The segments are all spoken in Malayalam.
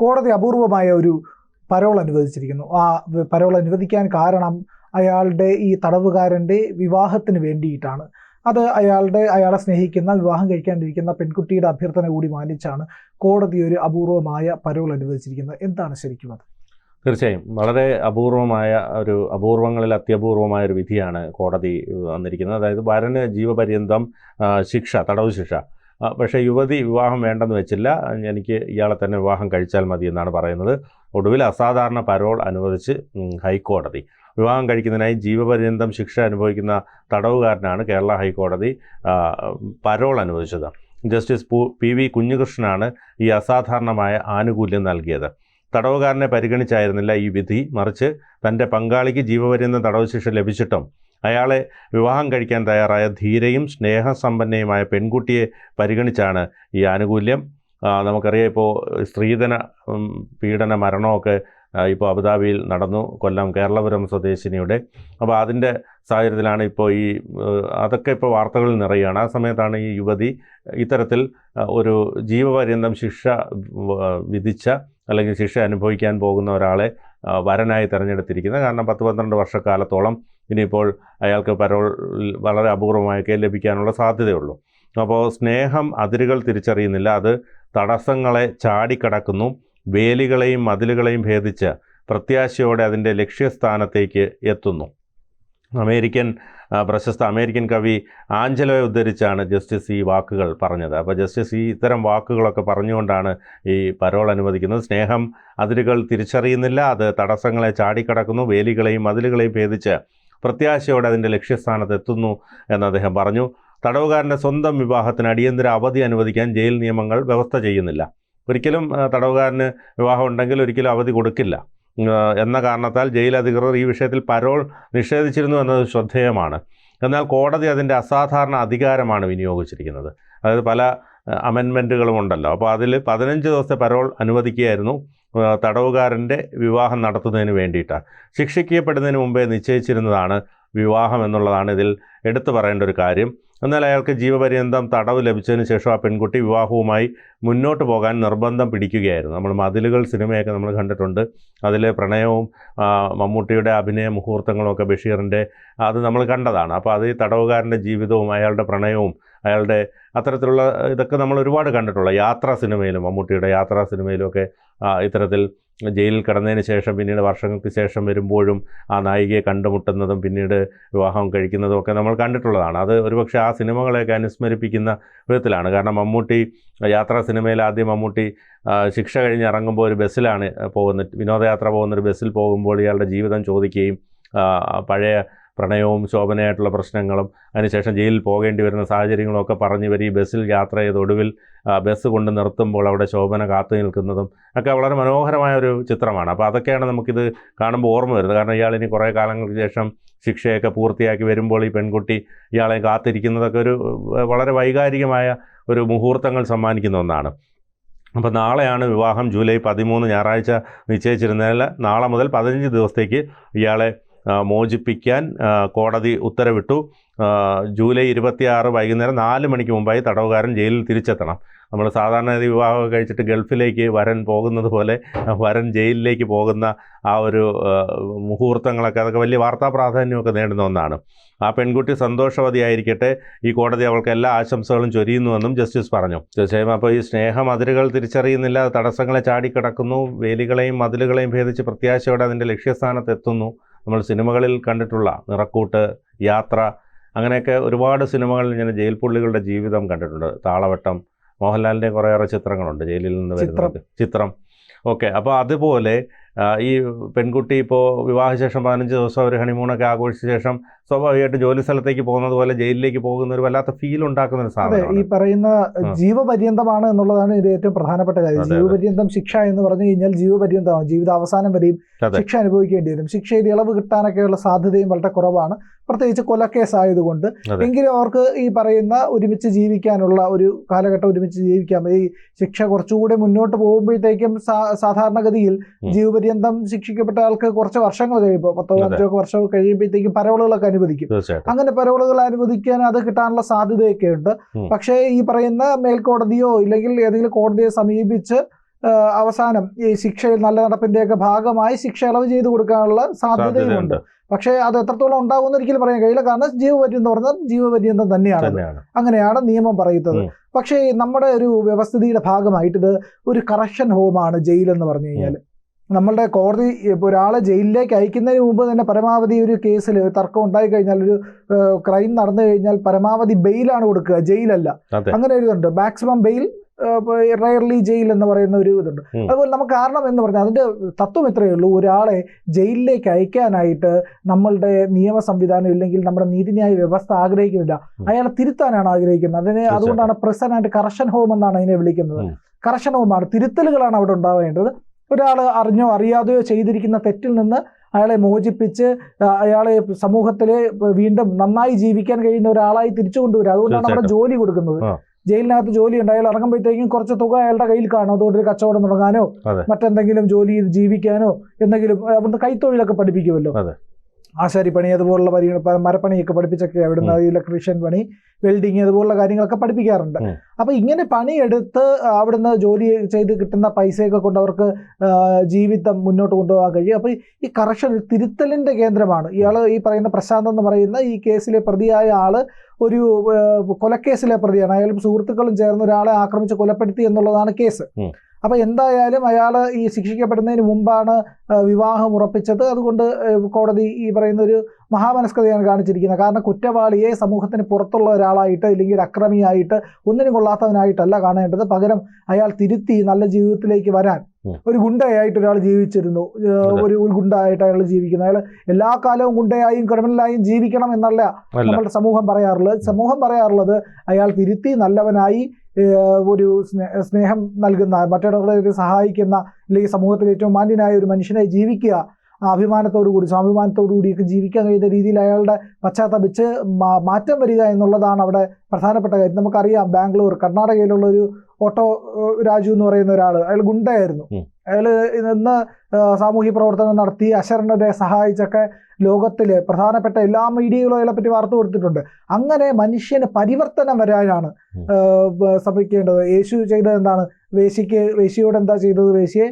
കോടതി അപൂർവമായ ഒരു പരോൾ അനുവദിച്ചിരിക്കുന്നു. ആ പരോൾ അനുവദിക്കാൻ കാരണം അയാളുടെ ഈ തടവുകാരൻ്റെ വിവാഹത്തിന് വേണ്ടിയിട്ടാണ്. അത് അയാളെ സ്നേഹിക്കുന്ന, വിവാഹം കഴിക്കാനിരിക്കുന്ന പെൺകുട്ടിയുടെ അഭ്യർത്ഥന കൂടി മാനിച്ചാണ് കോടതി ഒരു അപൂർവമായ പരോൾ അനുവദിച്ചിരിക്കുന്നത്. എന്താണ് ശരിക്കും അത്? തീർച്ചയായും വളരെ അപൂർവങ്ങളിൽ അത്യപൂർവമായ ഒരു വിധിയാണ് കോടതി വന്നിരിക്കുന്നത്. അതായത് വരന് ജീവപര്യന്തം ശിക്ഷ, തടവ് ശിക്ഷ. പക്ഷേ യുവതി വിവാഹം വേണ്ടെന്ന് വെച്ചില്ല, എനിക്ക് ഇയാളെ തന്നെ വിവാഹം കഴിച്ചാൽ മതി എന്നാണ് പറയുന്നത്. ഒടുവിൽ അസാധാരണ പരോൾ അനുവദിച്ച് ഹൈക്കോടതി. വിവാഹം കഴിക്കുന്നതിനായി ജീവപര്യന്തം ശിക്ഷ അനുഭവിക്കുന്ന തടവുകാരനാണ് കേരള ഹൈക്കോടതി പരോൾ അനുവദിച്ചത്. ജസ്റ്റിസ് PV കുഞ്ഞികൃഷ്ണനാണ് ഈ അസാധാരണമായ ആനുകൂല്യം നൽകിയത്. തടവുകാരനെ പരിഗണിച്ചായിരുന്നില്ല ഈ വിധി, മറിച്ച് തൻ്റെ പങ്കാളിക്ക് ജീവപര്യന്തം തടവ് ശിക്ഷ ലഭിച്ചിട്ടും അയാളെ വിവാഹം കഴിക്കാൻ തയ്യാറായ ധീരയും സ്നേഹസമ്പന്നയുമായ പെൺകുട്ടിയെ പരിഗണിച്ചാണ് ഈ ആനുകൂല്യം. നമുക്കറിയാം, ഇപ്പോൾ സ്ത്രീധന പീഡന മരണമൊക്കെ ഇപ്പോൾ അബുദാബിയിൽ നടന്നു, കൊല്ലം കേരളപുരം സ്വദേശിനിയുടെ. അപ്പോൾ അതിൻ്റെ സാഹചര്യത്തിലാണ് ഇപ്പോൾ അതൊക്കെ ഇപ്പോൾ വാർത്തകളിൽ നിറയുകയാണ്. ആ സമയത്താണ് ഈ യുവതി ഇത്തരത്തിൽ ഒരു ജീവപര്യന്തം ശിക്ഷ വിധിച്ച അല്ലെങ്കിൽ ശിക്ഷ അനുഭവിക്കാൻ പോകുന്ന ഒരാളെ വരനായി തിരഞ്ഞെടുത്തിരിക്കുന്നത്. കാരണം 10-12 വർഷക്കാലത്തോളം ഇനിയിപ്പോൾ അയാൾക്ക് പരോൾ വളരെ അപൂർവമായൊക്കെ ലഭിക്കാനുള്ള സാധ്യതയുള്ളൂ. അപ്പോൾ സ്നേഹം അതിരുകൾ തിരിച്ചറിയുന്നില്ല, അത് തടസ്സങ്ങളെ ചാടിക്കടക്കുന്നു, വേലികളെയും മതിലുകളെയും ഭേദിച്ച് പ്രത്യാശയോടെ അതിൻ്റെ ലക്ഷ്യസ്ഥാനത്തേക്ക് എത്തുന്നു. പ്രശസ്ത അമേരിക്കൻ കവി ആഞ്ചലോയെ ഉദ്ധരിച്ചാണ് ജസ്റ്റിസ് ഈ വാക്കുകൾ പറഞ്ഞത്. അപ്പോൾ ജസ്റ്റിസ് ഇത്തരം വാക്കുകളൊക്കെ പറഞ്ഞുകൊണ്ടാണ് ഈ പരോൾ അനുവദിക്കുന്നത്. സ്നേഹം അതിരുകൾ തിരിച്ചറിയുന്നില്ല, അത് തടസ്സങ്ങളെ ചാടിക്കടക്കുന്നു, വേലികളെയും മതിലുകളെയും ഭേദിച്ച് പ്രത്യാശയോടെ അതിൻ്റെ ലക്ഷ്യസ്ഥാനത്ത് എത്തുന്നു എന്ന് അദ്ദേഹം പറഞ്ഞു. തടവുകാരൻ്റെ സ്വന്തം വിവാഹത്തിന് അടിയന്തര അവധി അനുവദിക്കാൻ ജയിൽ നിയമങ്ങൾ വ്യവസ്ഥ ചെയ്യുന്നില്ല. ഒരിക്കലും തടവുകാരന് വിവാഹം ഉണ്ടെങ്കിൽ ഒരിക്കലും അവധി കൊടുക്കില്ല എന്ന കാരണത്താൽ ജയിൽ അധികൃതർ ഈ വിഷയത്തിൽ പരോൾ നിഷേധിച്ചിരുന്നു എന്നത് ശ്രദ്ധേയമാണ്. എന്നാൽ കോടതി അതിൻ്റെ അസാധാരണ അധികാരമാണ് വിനിയോഗിച്ചിരിക്കുന്നത്. അതായത് പല അമെൻമെൻറ്റുകളും ഉണ്ടല്ലോ. അപ്പോൾ അതിൽ 15 ദിവസത്തെ പരോൾ അനുവദിക്കുകയായിരുന്നു തടവുകാരൻ്റെ വിവാഹം നടത്തുന്നതിന് വേണ്ടിയിട്ടാണ്. ശിക്ഷിക്കപ്പെടുന്നതിന് മുമ്പേ നിശ്ചയിച്ചിരുന്നതാണ് വിവാഹം എന്നുള്ളതാണ് ഇതിൽ എടുത്തു പറയേണ്ട ഒരു കാര്യം. എന്നാൽ അയാൾക്ക് ജീവപര്യന്തം തടവ് ലഭിച്ചതിന് ശേഷം ആ പെൺകുട്ടി വിവാഹവുമായി മുന്നോട്ട് പോകാൻ നിർബന്ധം പിടിക്കുകയായിരുന്നു. നമ്മൾ മതിലുകൾ സിനിമയൊക്കെ നമ്മൾ കണ്ടിട്ടുണ്ട്. അതിലെ പ്രണയവും മമ്മൂട്ടിയുടെ അഭിനയ മുഹൂർത്തങ്ങളുമൊക്കെ ബഷീറിൻ്റെ അത് നമ്മൾ കണ്ടതാണ്. അപ്പോൾ അത് ഈ തടവുകാരൻ്റെ ജീവിതവും അയാളുടെ പ്രണയവും അയാളുടെ അത്തരത്തിലുള്ള ഇതൊക്കെ നമ്മൾ ഒരുപാട് കണ്ടിട്ടുള്ള യാത്രാ സിനിമയിലും, മമ്മൂട്ടിയുടെ യാത്രാ സിനിമയിലുമൊക്കെ ഇത്തരത്തിൽ ജയിലിൽ കിടന്നതിന് ശേഷം പിന്നീട് വർഷങ്ങൾക്ക് ശേഷം വരുമ്പോഴും ആ നായികയെ കണ്ടുമുട്ടുന്നതും പിന്നീട് വിവാഹം കഴിക്കുന്നതും ഒക്കെ നമ്മൾ കണ്ടിട്ടുള്ളതാണ്. അത് ഒരുപക്ഷെ ആ സിനിമകളെയൊക്കെ അനുസ്മരിപ്പിക്കുന്ന വിധത്തിലാണ്. കാരണം മമ്മൂട്ടി യാത്രാ സിനിമയിൽ ആദ്യം മമ്മൂട്ടി ശിക്ഷ കഴിഞ്ഞ് ഇറങ്ങുമ്പോൾ ഒരു ബസ്സിലാണ് പോകുന്നത്, വിനോദയാത്ര പോകുന്നൊരു ബസ്സിൽ പോകുമ്പോൾ ഇയാളുടെ ജീവിതം ചോദിക്കുകയും പഴയ പ്രണയവും ശോഭനയായിട്ടുള്ള പ്രശ്നങ്ങളും അതിനുശേഷം ജയിലിൽ പോകേണ്ടി വരുന്ന സാഹചര്യങ്ങളും ഒക്കെ പറഞ്ഞ് ഇവർ ഈ ബസ്സിൽ യാത്ര ചെയ്ത് ഒടുവിൽ ബസ് കൊണ്ട് നിർത്തുമ്പോൾ അവിടെ ശോഭന കാത്തു നിൽക്കുന്നതും ഒക്കെ വളരെ മനോഹരമായ ഒരു ചിത്രമാണ്. അപ്പോൾ അതൊക്കെയാണ് നമുക്കിത് കാണുമ്പോൾ ഓർമ്മ വരുന്നത്. കാരണം ഇയാളിനി കുറേ കാലങ്ങൾക്ക് ശേഷം ശിക്ഷയൊക്കെ പൂർത്തിയാക്കി വരുമ്പോൾ ഈ പെൺകുട്ടി ഇയാളെ കാത്തിരിക്കുന്നതൊക്കെ ഒരു വളരെ വൈകാരികമായ ഒരു മുഹൂർത്തങ്ങൾ സമ്മാനിക്കുന്ന ഒന്നാണ്. അപ്പോൾ നാളെയാണ് വിവാഹം. ജൂലൈ 13 ഞായറാഴ്ച നിശ്ചയിച്ചിരുന്നതിൽ നാളെ മുതൽ 15 ദിവസത്തേക്ക് ഇയാളെ മോചിപ്പിക്കാൻ കോടതി ഉത്തരവിട്ടു. ജൂലൈ 26 വൈകുന്നേരം 4 മണിക്ക് മുമ്പായി തടവുകാരൻ ജയിലിൽ തിരിച്ചെത്തണം. നമ്മൾ സാധാരണ വിവാഹം കഴിച്ചിട്ട് ഗൾഫിലേക്ക് വരൻ പോകുന്നത് പോലെ വരൻ ജയിലിലേക്ക് പോകുന്ന ആ ഒരു മുഹൂർത്തങ്ങളൊക്കെ അതൊക്കെ വലിയ വാർത്താ പ്രാധാന്യമൊക്കെ നേടുന്ന ഒന്നാണ്. ആ പെൺകുട്ടി സന്തോഷവതിയായിരിക്കട്ടെ, ഈ കോടതി അവൾക്ക് എല്ലാ ആശംസകളും ചൊരിയുന്നുവെന്നും ജസ്റ്റിസ് പറഞ്ഞു. തീർച്ചയായും അപ്പോൾ ഈ സ്നേഹം അതിരുകൾ തിരിച്ചറിയുന്നില്ല, തടസ്സങ്ങളെ ചാടിക്കടക്കുന്നു, വേലികളെയും മതിലുകളെയും ഭേദിച്ച് പ്രത്യാശയോടെ അതിൻ്റെ ലക്ഷ്യസ്ഥാനത്ത് എത്തുന്നു. നമ്മൾ സിനിമകളിൽ കണ്ടിട്ടുള്ള നിറക്കൂട്ട്, യാത്ര, അങ്ങനെയൊക്കെ ഒരുപാട് സിനിമകളിൽ ഞാൻ ജയിൽ പുള്ളികളുടെ ജീവിതം കണ്ടിട്ടുണ്ട്. താളവട്ടം, മോഹൻലാലിൻ്റെ കുറേയേറെ ചിത്രങ്ങളുണ്ട് ജയിലിൽ നിന്ന് വരുന്നത്, ചിത്രം. ഓക്കെ, അപ്പോൾ അതുപോലെ ഈ പെൺകുട്ടി ഇപ്പോൾ വിവാഹശേഷം 15 ദിവസം ഒരു ഹണിമൂണൊക്കെ ആഘോഷിച്ച ശേഷം സ്വാഭാവികമായിട്ട് ജോലി സ്ഥലത്തേക്ക് പോകുന്നത് പോലെ ജയിലിലേക്ക് പോകുന്ന ഒരു വല്ലാത്ത ഫീൽ ഉണ്ടാക്കുന്ന ഒരു സാധനം. ഈ പറയുന്ന ജീവപര്യന്തമാണ് എന്നുള്ളതാണ് ഇത് ഏറ്റവും പ്രധാനപ്പെട്ട കാര്യം. ജീവപര്യന്തം ശിക്ഷ എന്ന് പറഞ്ഞു കഴിഞ്ഞാൽ ജീവപര്യന്തമാണ്, ജീവിതാവസാനം വരെയും ശിക്ഷ അനുഭവിക്കേണ്ടി വരും. ശിക്ഷയിൽ ഇളവ് കിട്ടാനൊക്കെയുള്ള സാധ്യതയും വളരെ കുറവാണ്, പ്രത്യേകിച്ച് കൊലക്കേസ് ആയതുകൊണ്ട്. എങ്കിലും അവർക്ക് ഈ പറയുന്ന ഒരുമിച്ച് ജീവിക്കാനുള്ള ഒരു കാലഘട്ടം ഒരുമിച്ച് ജീവിക്കാം. ഈ ശിക്ഷ കുറച്ചുകൂടെ മുന്നോട്ട് പോകുമ്പോഴത്തേക്കും സാധാരണഗതിയിൽ ജീവപര്യന്തം ശിക്ഷിക്കപ്പെട്ട ആൾക്ക് കുറച്ച് വർഷങ്ങൾ കഴിയുമ്പോൾ 10-15 വർഷം കഴിയുമ്പോഴത്തേക്കും പരോളുകളൊക്കെ അനുവദിക്കും. അങ്ങനെ പരോളുകൾ അനുവദിക്കാൻ അത് കിട്ടാനുള്ള സാധ്യതയൊക്കെ ഉണ്ട്. പക്ഷേ ഈ പറയുന്ന മേൽക്കോടതിയോ ഇല്ലെങ്കിൽ ഏതെങ്കിലും കോടതിയെ സമീപിച്ച് അവസാനം ഈ ശിക്ഷയിൽ നല്ല നടപ്പിന്റെയൊക്കെ ഭാഗമായി ശിക്ഷ ഇളവ് ചെയ്തു കൊടുക്കാനുള്ള സാധ്യതയുമുണ്ട്. പക്ഷേ അത് എത്രത്തോളം ഉണ്ടാകുമെന്ന് ഒരിക്കലും പറയാൻ കഴിയില്ല. കാരണം ജീവപര്യന്തം എന്ന് പറഞ്ഞാൽ ജീവപര്യന്തം തന്നെയാണ്, അങ്ങനെയാണ് നിയമം പറയുന്നത്. പക്ഷേ നമ്മുടെ ഒരു വ്യവസ്ഥിതിയുടെ ഭാഗമായിട്ട് ഇത് ഒരു കറക്ഷൻ ഹോമാണ് ജയിൽ എന്ന് പറഞ്ഞു കഴിഞ്ഞാൽ. നമ്മളുടെ കോടതി ഒരാളെ ജയിലിലേക്ക് അയക്കുന്നതിന് മുമ്പ് തന്നെ പരമാവധി ഒരു കേസിൽ തർക്കം ഉണ്ടായി കഴിഞ്ഞാൽ, ഒരു ക്രൈം നടന്നു കഴിഞ്ഞാൽ പരമാവധി ബെയിലാണ് കൊടുക്കുക, ജയിലല്ല. അങ്ങനെ ഒരു ഇതുണ്ട്, മാക്സിമം ബെയിൽ, റയർലി ജയിൽ എന്ന് പറയുന്ന ഒരു ഇതുണ്ട്. അതുപോലെ നമുക്ക് കാരണം എന്ന് പറഞ്ഞാൽ അതിന്റെ തത്വം ഇത്രയേ ഉള്ളൂ. ഒരാളെ ജയിലിലേക്ക് അയക്കാനായിട്ട് നമ്മളുടെ നിയമ സംവിധാനം ഇല്ലെങ്കിൽ നമ്മുടെ നീതിന്യായ വ്യവസ്ഥ ആഗ്രഹിക്കുന്നില്ല, അയാളെ തിരുത്താനാണ് ആഗ്രഹിക്കുന്നത്. അതുകൊണ്ടാണ് പ്രിസൺ ആൻഡ് കറക്ഷൻ ഹോം എന്നാണ് അതിനെ വിളിക്കുന്നത്. കറക്ഷൻ ഹോമാണ്, തിരുത്തലുകളാണ് അവിടെ ഉണ്ടാവേണ്ടത്. ഒരാൾ അറിഞ്ഞോ അറിയാതെയോ ചെയ്തിരിക്കുന്ന തെറ്റിൽ നിന്ന് അയാളെ മോചിപ്പിച്ച് അയാളെ സമൂഹത്തിൽ വീണ്ടും നന്നായി ജീവിക്കാൻ കഴിയുന്ന ഒരാളായി തിരിച്ചു കൊണ്ടുവരിക. അതുകൊണ്ടാണ് അവിടെ ജോലി കൊടുക്കുന്നത്. ജയിലിനകത്ത് ജോലി ഉണ്ട്, അയാൾ ഇറങ്ങുമ്പോഴത്തേക്കും കുറച്ച് തുക അയാളുടെ കയ്യിൽ കാണും. അതുകൊണ്ട് ഒരു കച്ചവടം തുടങ്ങാനോ മറ്റെന്തെങ്കിലും ജോലി ജീവിക്കാനോ എന്തെങ്കിലും അവിടുന്ന് കൈത്തൊഴിലൊക്കെ പഠിപ്പിക്കുമല്ലോ, ആശാരിപ്പണി അതുപോലുള്ള മരപ്പണിയൊക്കെ പഠിപ്പിച്ചൊക്കെ അവിടുന്ന് ഇലക്ട്രീഷ്യൻ പണി, വെൽഡിങ് അതുപോലുള്ള കാര്യങ്ങളൊക്കെ പഠിപ്പിക്കാറുണ്ട്. അപ്പൊ ഇങ്ങനെ പണിയെടുത്ത് അവിടുന്ന് ജോലി ചെയ്ത് കിട്ടുന്ന പൈസയൊക്കെ കൊണ്ട് അവർക്ക് ജീവിതം മുന്നോട്ട് കൊണ്ടുപോകാൻ കഴിയും. അപ്പൊ ഈ കറക്ഷൻ തിരുത്തലിന്റെ കേന്ദ്രമാണ്. ഇയാള് ഈ പറയുന്ന പ്രശാന്ത് എന്ന് പറയുന്ന ഈ കേസിലെ പ്രതിയായ ആള് ഒരു കൊലക്കേസിലെ പ്രതിയാണ്. അയാളും സുഹൃത്തുക്കളും ചേർന്ന് ഒരാളെ ആക്രമിച്ച് കൊലപ്പെടുത്തി എന്നുള്ളതാണ് കേസ്. അപ്പൊ എന്തായാലും അയാൾ ഈ ശിക്ഷിക്കപ്പെടുന്നതിന് മുമ്പാണ് വിവാഹം ഉറപ്പിച്ചത്. അതുകൊണ്ട് കോടതി ഈ പറയുന്ന ഒരു മഹാമനസ്കതയാണ് കാണിച്ചിരിക്കുന്നത്. കാരണം കുറ്റവാളിയെ സമൂഹത്തിന് പുറത്തുള്ള ഒരാളായിട്ട് അല്ലെങ്കിൽ ഒരു അക്രമിയായിട്ട് ഒന്നിനും കൊള്ളാത്തവനായിട്ടല്ല കാണേണ്ടത്. പകരം അയാൾ തിരുത്തി നല്ല ജീവിതത്തിലേക്ക് വരാൻ, ഒരു ഗുണ്ടയായിട്ട് ഒരാൾ ജീവിച്ചിരുന്നു, ഒരു ഗുണ്ടായിട്ട് അയാൾ ജീവിക്കുന്നു, അയാൾ എല്ലാ കാലവും ഗുണ്ടയായും ക്രിമിനലായും ജീവിക്കണം എന്നല്ല നമ്മളുടെ സമൂഹം പറയാറുള്ളത്. സമൂഹം പറയാറുള്ളത് അയാൾ തിരുത്തി നല്ലവനായി ഒരു സ്നേഹം നൽകുന്ന, മറ്റുള്ളവരെ സഹായിക്കുന്ന, അല്ലെങ്കിൽ സമൂഹത്തിൽ ഏറ്റവും മാന്യനായ ഒരു മനുഷ്യനായി ജീവിക്കുക, അഭിമാനത്തോടുകൂടി സ്വാഭിമാനത്തോടുകൂടിയൊക്കെ ജീവിക്കാൻ കഴിയുന്ന രീതിയിൽ അയാളുടെ പശ്ചാത്തപിച്ച് മാറ്റം വരിക എന്നുള്ളതാണ് അവിടെ പ്രധാനപ്പെട്ട കാര്യം. നമുക്കറിയാം, ബാംഗ്ലൂർ കർണാടകയിലുള്ള ഒരു ഓട്ടോ രാജു എന്ന് പറയുന്ന ഒരാൾ, അയാൾ ഗുണ്ടയായിരുന്നു. അയാൾ ഇന്ന് സാമൂഹ്യ പ്രവർത്തനം നടത്തി അശരണരെ സഹായിച്ചൊക്കെ ലോകത്തിലെ പ്രധാനപ്പെട്ട എല്ലാ മീഡിയകളും അയാളെ പറ്റി വാർത്ത കൊടുത്തിട്ടുണ്ട്. അങ്ങനെ മനുഷ്യന് പരിവർത്തനം വരാനാണ് ശ്രമിക്കേണ്ടത്. യേശു ചെയ്തത് എന്താണ്? വേശ്യയോട് എന്താ ചെയ്തത്? വേശ്യയെ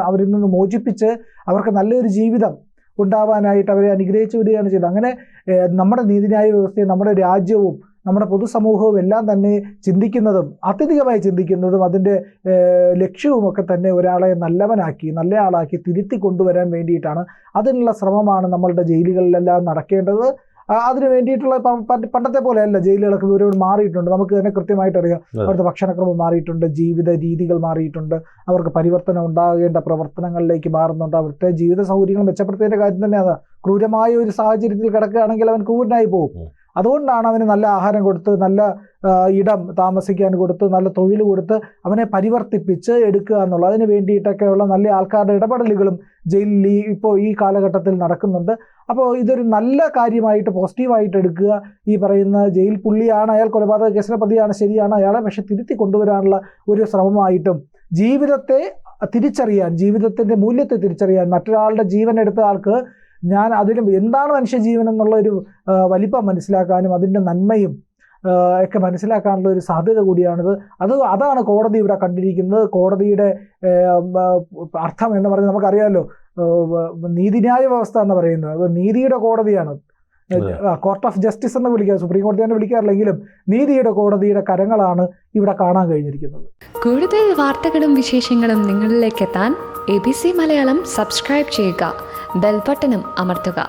അവരിൽ നിന്ന് മോചിപ്പിച്ച് അവർക്ക് നല്ലൊരു ജീവിതം ഉണ്ടാവാനായിട്ട് അവരെ അനുഗ്രഹിച്ചു വിടുകയാണ് ചെയ്തത്. അങ്ങനെ നമ്മുടെ നീതിന്യായ വ്യവസ്ഥയും നമ്മുടെ രാജ്യവും നമ്മുടെ പൊതുസമൂഹവും എല്ലാം തന്നെ ചിന്തിക്കുന്നതും അത്യധികമായി ചിന്തിക്കുന്നതും അതിൻ്റെ ലക്ഷ്യവുമൊക്കെ തന്നെ ഒരാളെ നല്ല ആളാക്കി തിരുത്തി കൊണ്ടുവരാൻ വേണ്ടിയിട്ടാണ്. അതിനുള്ള ശ്രമമാണ് നമ്മളുടെ ജയിലുകളിലെല്ലാം നടക്കേണ്ടത്. അതിന് വേണ്ടിയിട്ടുള്ള പണ്ടത്തെ പോലെയല്ല ജയിലുകളൊക്കെ ഒരുപാട് മാറിയിട്ടുണ്ട്. നമുക്ക് തന്നെ കൃത്യമായിട്ട് അറിയാം, അവിടുത്തെ ഭക്ഷണക്രമം മാറിയിട്ടുണ്ട്, ജീവിത രീതികൾ മാറിയിട്ടുണ്ട്, അവർക്ക് പരിവർത്തനം ഉണ്ടാകേണ്ട പ്രവർത്തനങ്ങളിലേക്ക് മാറുന്നുണ്ട്. അവിടുത്തെ ജീവിത സൗകര്യങ്ങൾ മെച്ചപ്പെടുത്തേണ്ട കാര്യം തന്നെ അതാ. ക്രൂരമായ ഒരു സാഹചര്യത്തിൽ കിടക്കുകയാണെങ്കിൽ അവൻ ക്രൂരനായി പോകും. അതുകൊണ്ടാണ് അവന് നല്ല ആഹാരം കൊടുത്ത്, നല്ല ഇടം താമസിക്കാൻ കൊടുത്ത്, നല്ല തൊഴിൽ കൊടുത്ത് അവനെ പരിവർത്തിപ്പിച്ച് എടുക്കുക എന്നുള്ളത്. അതിന് വേണ്ടിയിട്ടൊക്കെയുള്ള നല്ല ആൾക്കാരുടെ ഇടപെടലുകളും ജയിലിൽ ഇപ്പോൾ ഈ കാലഘട്ടത്തിൽ നടക്കുന്നുണ്ട്. അപ്പോൾ ഇതൊരു നല്ല കാര്യമായിട്ട് പോസിറ്റീവായിട്ട് എടുക്കുക. ഈ പറയുന്ന ജയിൽ പുള്ളിയാണ്, അയാൾ കൊലപാതക കേസിലെ പ്രതിയാണ്, ശരിയാണ്, അയാളെ പക്ഷെ തിരുത്തി കൊണ്ടുവരാനുള്ള ഒരു ശ്രമമായിട്ടും ജീവിതത്തെ തിരിച്ചറിയാൻ, ജീവിതത്തിൻ്റെ മൂല്യത്തെ തിരിച്ചറിയാൻ, മറ്റൊരാളുടെ ജീവൻ എടുത്ത ആൾക്ക് അതിലും എന്താണ് മനുഷ്യജീവൻ എന്നുള്ളൊരു വലിപ്പം മനസ്സിലാക്കാനും അതിൻ്റെ നന്മയും ഒക്കെ മനസ്സിലാക്കാനുള്ള ഒരു സാധ്യത കൂടിയാണിത്. അതാണ് കോടതി ഇവിടെ കണ്ടിരിക്കുന്നത്. കോടതിയുടെ അർത്ഥം എന്ന് പറയുന്നത് നമുക്കറിയാമല്ലോ, നീതിന്യായ വ്യവസ്ഥ എന്ന് പറയുന്നത് നീതിയുടെ കോടതിയാണ്. കോർട്ട് ഓഫ് ജസ്റ്റിസ് എന്ന് വിളിക്കുക, സുപ്രീം കോടതി തന്നെ വിളിക്കാറില്ലെങ്കിലും നീതിയുടെ കോടതിയുടെ കരങ്ങളാണ് ഇവിടെ കാണാൻ കഴിഞ്ഞിരിക്കുന്നത്. കൂടുതൽ വാർത്തകളും വിശേഷങ്ങളും നിങ്ങളിലേക്ക് എത്താൻ ABC മലയാളം സബ്സ്ക്രൈബ് ചെയ്യുക, ബെൽ ബട്ടണും അമർത്തുക.